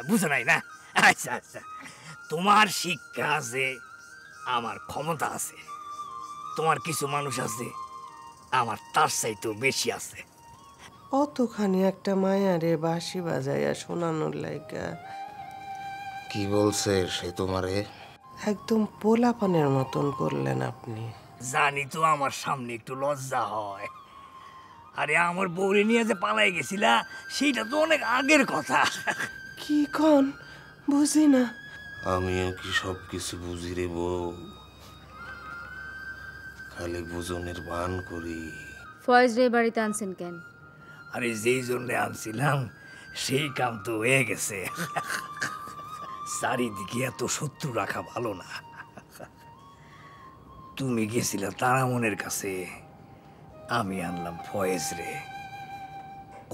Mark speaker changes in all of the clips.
Speaker 1: বুঝো নাই না? আচ্ছা আচ্ছা, তোমার শিক্ষা আছে, আমার ক্ষমতা আছে। তোমার কিছু মানুষ আছে, আমার তার চাইতেও বেশি আছে।
Speaker 2: অতখানি একটা মায়ারে বাঁশি বাজাইয়া শোনানোর লাইগা
Speaker 3: কি বলছে সে তোমারে?
Speaker 2: একদম পোলাপানের মতন করলেন আপনি।
Speaker 1: জানি তো আমার সামনে একটু লজ্জা হয়। আরে আমার বউরে নিয়ে যে পালাই গেছিলা, সেইটা তো অনেক আগের কথা।
Speaker 2: কি কন বুঝি না।
Speaker 3: আমিও কি সব কিছু বুঝি রে বউ, খালি বুঝনের ভান করি।
Speaker 4: ফয়েজ রে বাড়িতে আনছেন কেন?
Speaker 1: আরে যেই জন্যে আনছিলাম সেই কাম তো হয়ে গেছে। চারিদিকে এত শত্রু রাখা ভালো না। তুমি গেছিলা তারামনের কাছে, আমি আনলাম ফয়েজ রে।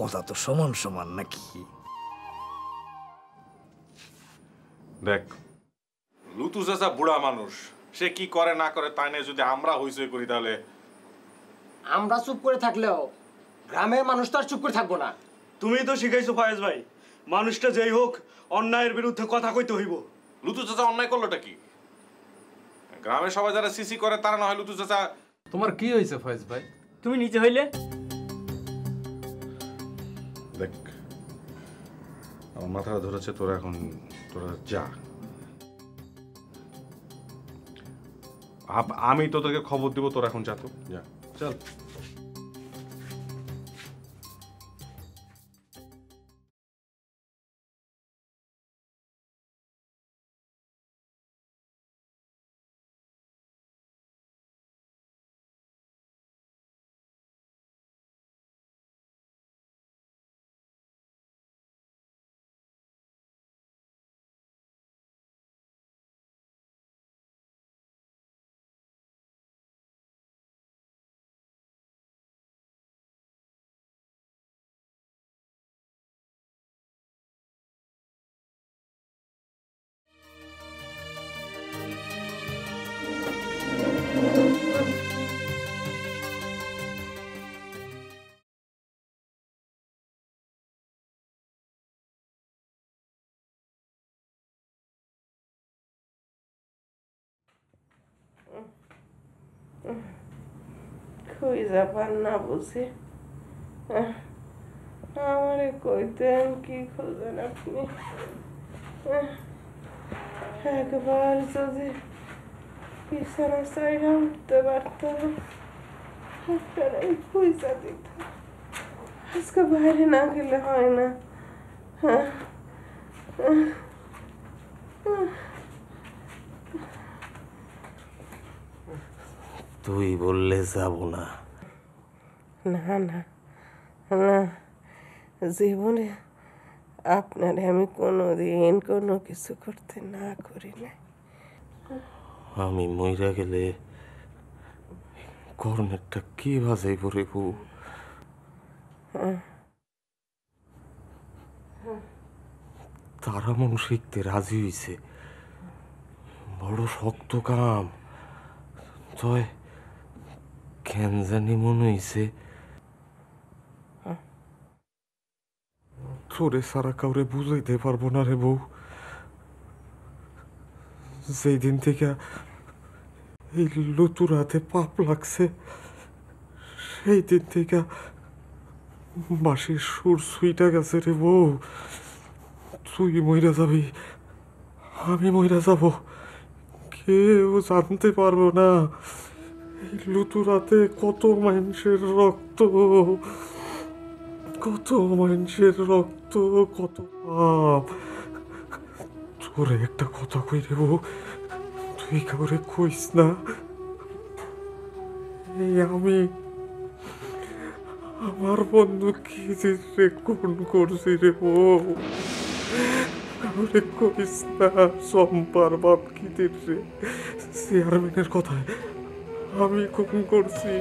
Speaker 1: কথা তো সমান সমান নাকি?
Speaker 5: দেখ, লুতু চাচা বুড়া মানুষ, সে কি করে না করে তাই নিয়ে যদি আমরা হইচই করি তাহলে।
Speaker 6: আমরা চুপ করে থাকলেও গ্রামের মানুষ তো আর চুপ করে থাকবো না।
Speaker 7: তুমি তো শিখাইছো ফয়েজ ভাই, মানুষটা যেই হোক অন্যায়ের বিরুদ্ধে কথা কইতে হইব।
Speaker 5: লুতু চাচা অন্যায় করলোটা কি? গ্রামের সবাই যারা সিসি করে তারা না হয় লুতু চাচা।
Speaker 8: তোমার কি হয়েছে ফয়েজ ভাই?
Speaker 7: তুমি নিচে হইলে
Speaker 5: দেখ, আমার মাথা ধরেছে, তোরা এখন তোরা যা। আমি তোদেরকে খবর দিব, তোরা এখন যা, তো যা, চল।
Speaker 2: খুঁজা পান না বুঝি? আমারে কইতেন কি খোঁজেন আপনি? একবার যদি বিছানা চাইরা উঠতে পারতাম, আপনারাই পয়সা দিতাম। আজকে বাইরে না গেলে হয় না।
Speaker 3: তুই বললে যাব না।
Speaker 2: না না না, জীবনে আপনারে আমি কোনোদিন কোনো কিছু করতে না করি না।
Speaker 3: আমি মইরা গেলে কর্নেরটা কি বাজাই পড়ে বউ? তারা মন শিখতে রাজি হইছে, বড় শক্ত কাম। তয় কেন জানি মনে হইছে তোরে সারা কাউরে বুঝাইতে পারবো না রে বউ। যেই দিন থেকে এই লুতুর হাতে পাপ লাগছে, সেই দিন থেকে বাঁশির সুর সুইটা গেছে রে বউ। তুই মইরা যাবি, আমি মইরা যাব, কেউ জানতে পারবো না। এই লুতুর হাতে কত মানুষের রক্ত, কত মানুষের রক্ত, কত পাপ। তোরে একটা কথা কই রে বউ, তুই কাউরে কইস না। এই আমি আমার বন্ধু কি রে কোন করছি রে বউ, কাউরে কইস না। সম্পার বাপ কি রে চেয়ারম্যানের কথায় আমি কোন করছি।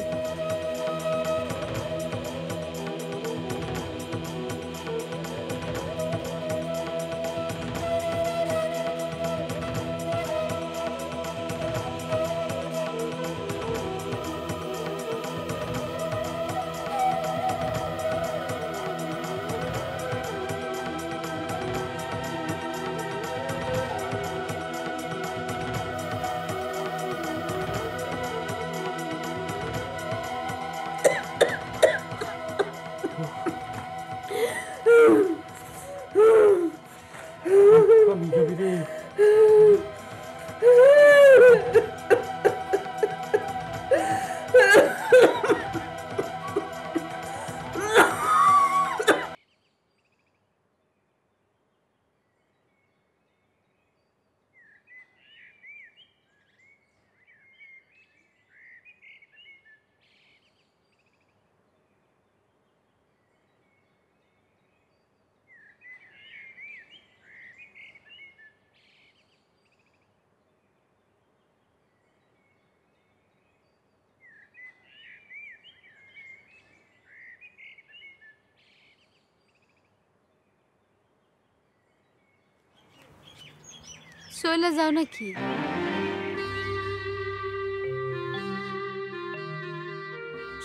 Speaker 4: চলে যাও নাকি?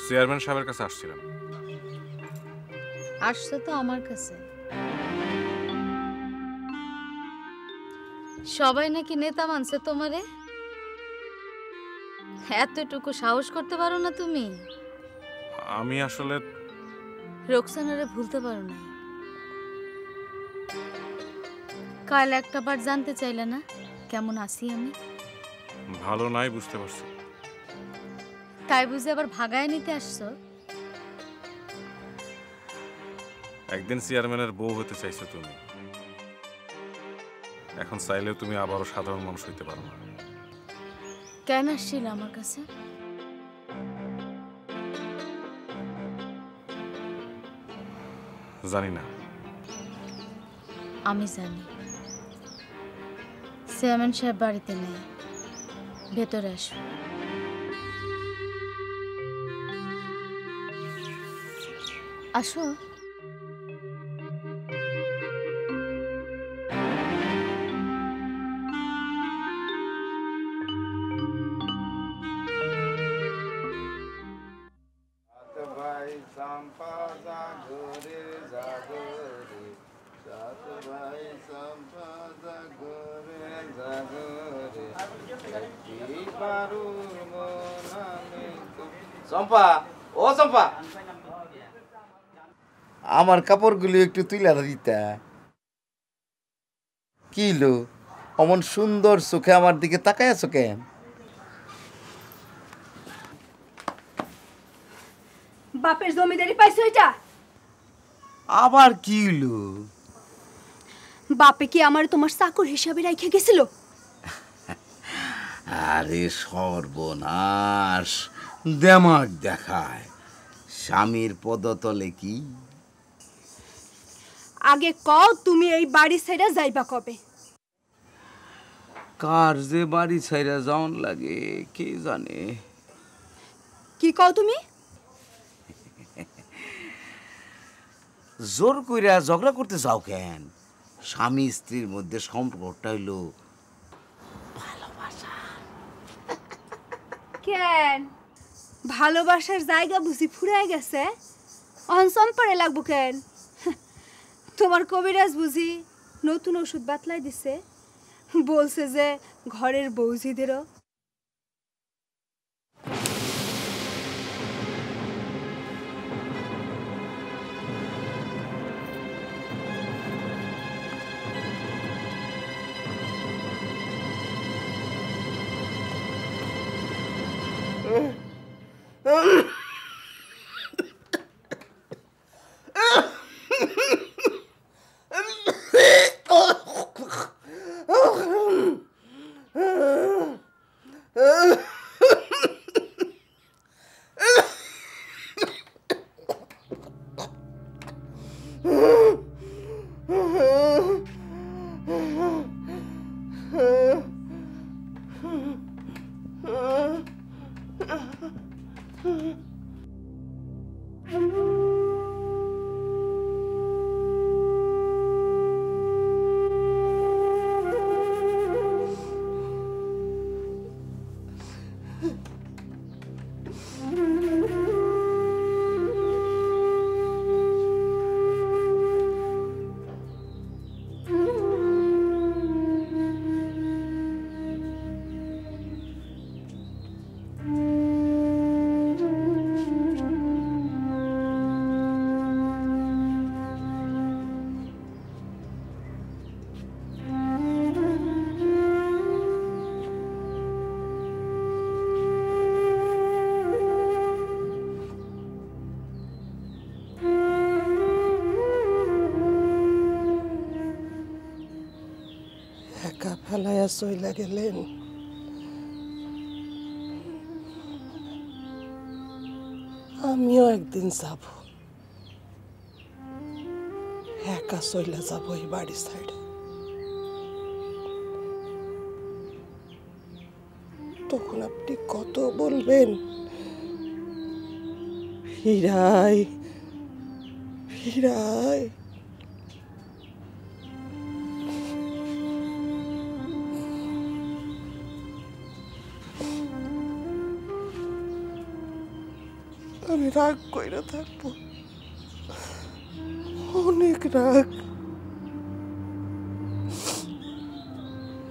Speaker 5: চেয়ারম্যান সাহেবের কাছে আসছিলাম।
Speaker 4: আসছো তো আমার কাছে। সবাই নাকি নেতা মানছে তোমারে। এতটুকু সাহস করতে পারো না তুমি?
Speaker 5: আমি আসলে
Speaker 4: রোকসানারে ভুলতে পারো না। কাল একটা বার জানতে চাইলে না কেমন আছি আমি?
Speaker 5: ভালো নাই, বুঝতে পারছি।
Speaker 4: তাই বুঝে আবার ভাগায় নিতে আসছো?
Speaker 5: একদিন চেয়ারম্যানের বউ হতে চাইছো তুমি, এখন চাইলেও তুমি আবারও সাধারণ মানুষ হইতে পারো না।
Speaker 4: কেন আসছিল আমার কাছে?
Speaker 5: জানি না।
Speaker 4: আমি জানি। চেয়ারম্যান সাহেব বাড়িতে নেই, ভেতরে আসো। আসো।
Speaker 9: চম্পা, ও চম্পা, আমার কাপড়গুলো একটু তুলে দিতা। কি লো, অমন সুন্দর চোখে আমার দিকে তাকায় আছো কেন?
Speaker 10: বাপের জমিদারি পাইছো এটা?
Speaker 9: আবার কি হলো?
Speaker 10: বাপে কি আমার তোমার চাকর হিসাবে রাইখে গেছিল?
Speaker 9: আরে সর্বনাশ, দেমাগ দেখায়। স্বামীর পদতলে কি?
Speaker 10: আগে কও তুমি এই বাড়ি ছেড়ে যাইবা কবে?
Speaker 9: কার যে বাড়ি ছাইরা যাওন লাগে কে জানে।
Speaker 10: কি কও তুমি?
Speaker 9: জোর কইরা ঝগড়া করতে যাও কেন? স্বামী স্ত্রীর মধ্যে সম্পর্কটা হইল ভালোবাসা।
Speaker 10: কেন ভালোবাসার জায়গা বুঝি ফুরায় গেছে? অনসন পরে লাগবো কেন? তোমার কবিরাজ বুঝি নতুন ওষুধ বাতলাই দিছে, বলছে যে ঘরের বৌজিদেরও।
Speaker 2: একা ফেলাইয়া চইলা গেলেন। আমিও একদিন যাব, একা চইলা যাব এই বাড়ি সাইডে। তখন আপনি কত বলবেন, ফিরাই ফিরাই। আমি রাগ কইরা থাকবো, অনেক রাগ,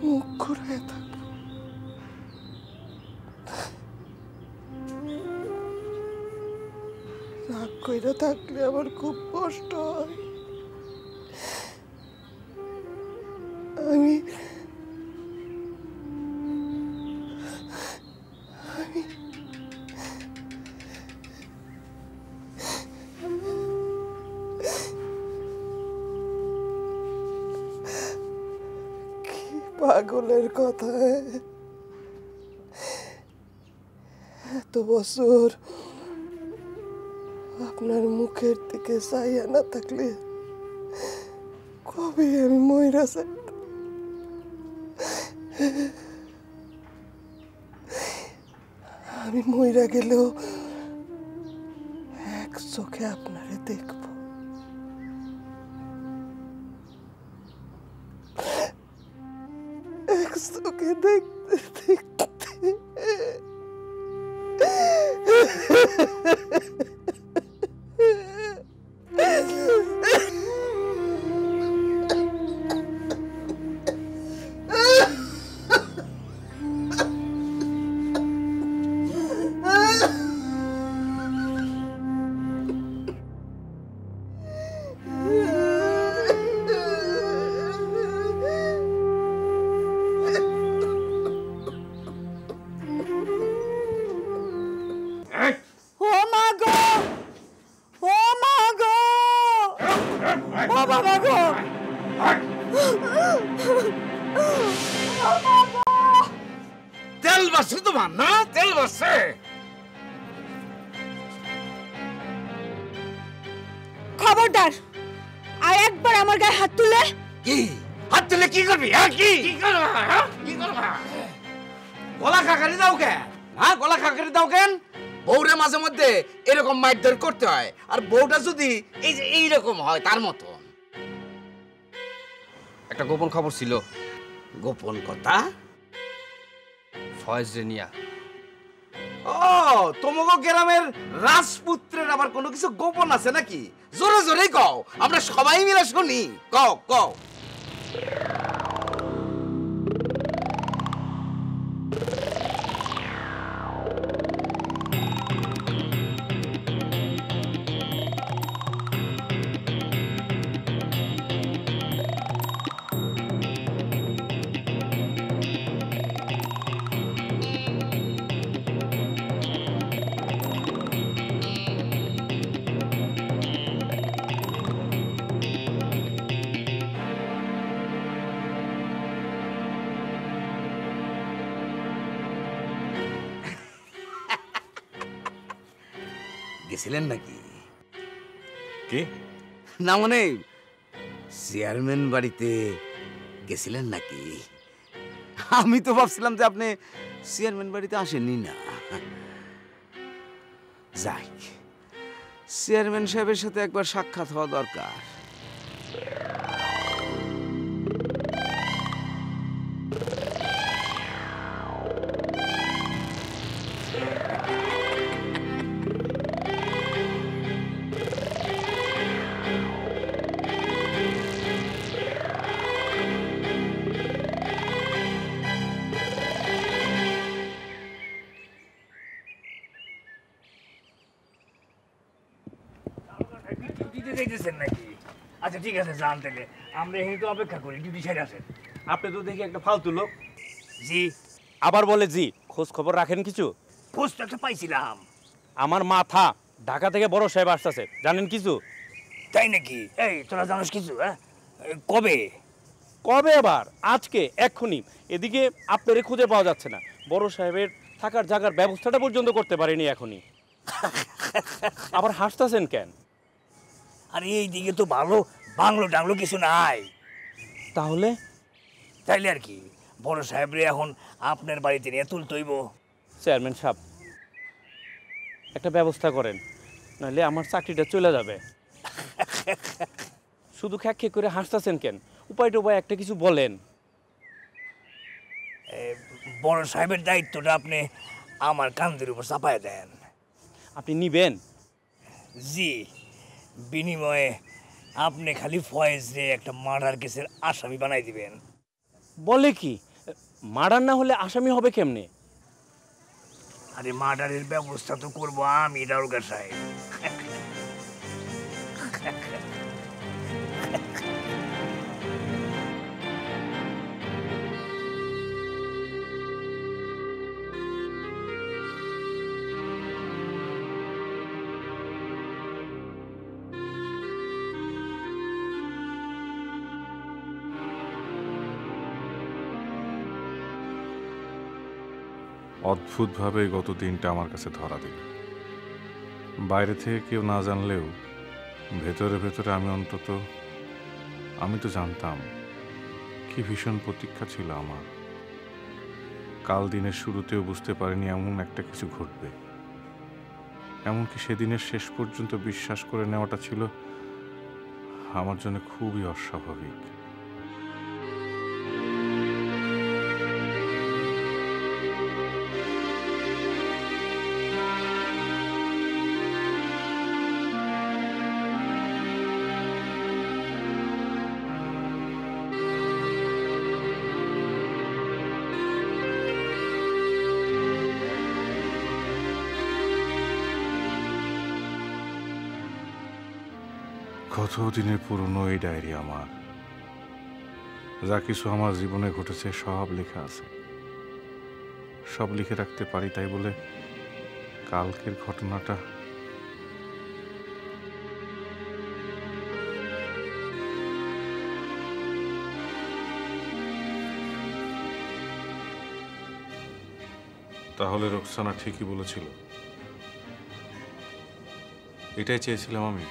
Speaker 2: মুখ ঘুরায় থাকবো। রাগ কইরা থাকলে আমার খুব কষ্ট হয়। আমি পাগলের কথা, এত বছর আপনার মুখের দিকে চাইয়া না থাকলে কবে আমি মইরা যাই। আমি মইরা গেলেও এক চোখে আপনারে দেখব। এক চোখে দেখতে দেখতে
Speaker 9: তেল বাসে তোমার না, তেল বাসে।
Speaker 10: খবরদার, আর একবার আমার গায়ে হাত তুলে।
Speaker 9: কি হাত তুলে কি করবি? কি করবা? কি করবা? গলা খাকারি দাও কেন? হ্যাঁ, গলা খাকারি দাও কেন? বউরে মাঝে মধ্যে এরকম মারধর করতে হয়, আর বউটা যদি এই যে এইরকম হয় তার মতন।
Speaker 11: একটা গোপন খবর ছিল।
Speaker 9: গোপন কথা?
Speaker 11: ফয়েজ রেনিয়া।
Speaker 9: ও, তোমাগো গ্রামের রাজপুত্রের আবার কোনো কিছু গোপন আছে নাকি? জোরে জোরে কও, আমরা সবাই মিলে শুনি। কও কও। গেছিলেন নাকি?
Speaker 5: কি
Speaker 9: না, মানে চেয়ারম্যান বাড়িতে গেছিলেন নাকি? আমি তো ভাবছিলাম যে আপনি চেয়ারম্যান বাড়িতে আসেননি না। যাই, চেয়ারম্যান সাহেবের সাথে একবার সাক্ষাৎ হওয়া দরকার।
Speaker 1: নাকি? আচ্ছা ঠিক আছে, যান তাহলে। আমরা এখানে তো অপেক্ষা করি, ডিউটি ছেড়ে আসেন।
Speaker 7: আপনি তো দেখি একটা ফালতু লোক।
Speaker 1: জি।
Speaker 12: আবার বলে জি, খোঁজ খবর রাখেন কিছু?
Speaker 1: খোঁজ তো একটা পাইছিলাম।
Speaker 12: আমার মাথা, ঢাকা থেকে বড় সাহেব আসতেছে, জানেন কিছু?
Speaker 1: তাই নাকি? এই তোরা জানিস কিছু? হ্যাঁ, কবে?
Speaker 12: কবে আবার? আজকে, এক্ষুনি। এদিকে আপনারে খুঁজে পাওয়া যাচ্ছে না। বড় সাহেবের থাকার জায়গার ব্যবস্থাটা পর্যন্ত করতে পারেনি এখনই। আবার হাসতেছেন কেন?
Speaker 1: আরে এইদিকে তো ভালো বাংলো টাংলো কিছু নাই।
Speaker 12: তাহলে?
Speaker 1: তাইলে আর কি, বড় সাহেবরে এখন আপনার বাড়িতে নিয়ে তুলতইব।
Speaker 12: চেয়ারম্যান সাহেব, একটা ব্যবস্থা করেন, নাহলে আমার চাকরিটা চলে যাবে। শুধু খ্যাক খ্যাক করে হাসতেছেন কেন? উপায় টুপায় একটা কিছু বলেন।
Speaker 1: বড় সাহেবের দায়িত্বটা আপনি আমার কাঁধের উপর চাপায় দেন।
Speaker 12: আপনি নিবেন?
Speaker 1: জি, বিনিময়ে আপনি খালি ফয়েজ রে একটা মার্ডার কেসের আসামি বানাই দিবেন।
Speaker 12: বলে কি, মার্ডার না হলে আসামি হবে কেমনে?
Speaker 1: আরে মার্ডারের ব্যবস্থা তো করবো আমি, দারোগা সাহেব।
Speaker 5: অদ্ভুতভাবে গত দিনটা আমার কাছে ধরা দিল। বাইরে থেকে কেউ না জানলেও ভেতরে ভেতরে আমি তো জানতাম কি ভীষণ প্রতীক্ষা ছিল আমার। কাল দিনের শুরুতেও বুঝতে পারিনি এমন একটা কিছু ঘটবে। এমনকি সেদিনের শেষ পর্যন্ত বিশ্বাস করে নেওয়াটা ছিল আমার জন্য খুবই অস্বাভাবিক। কত দিনের পুরনো এই ডায়েরি আমার। যা কিছু আমার জীবনে ঘটেছে সব লেখা আছে, সব লিখে রাখতে পারি। তাই বলে কালকের ঘটনাটা তাহলে রোকসানা ঠিকই বলেছিল। এটাই চেয়েছিলাম আমি।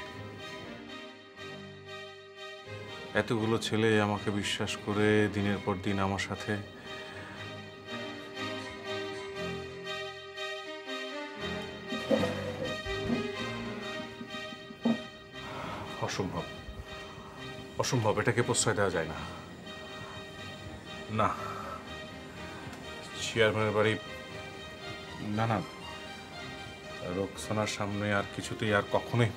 Speaker 5: এতগুলো ছেলে আমাকে বিশ্বাস করে দিনের পর দিন আমার সাথে অসম্ভব, অসম্ভব। এটাকে প্রশ্রয় দেওয়া যায় না। না, চেয়ারম্যানের বাড়ি না, না, রোকসানার সামনে আর কিছুতেই আর কখনোই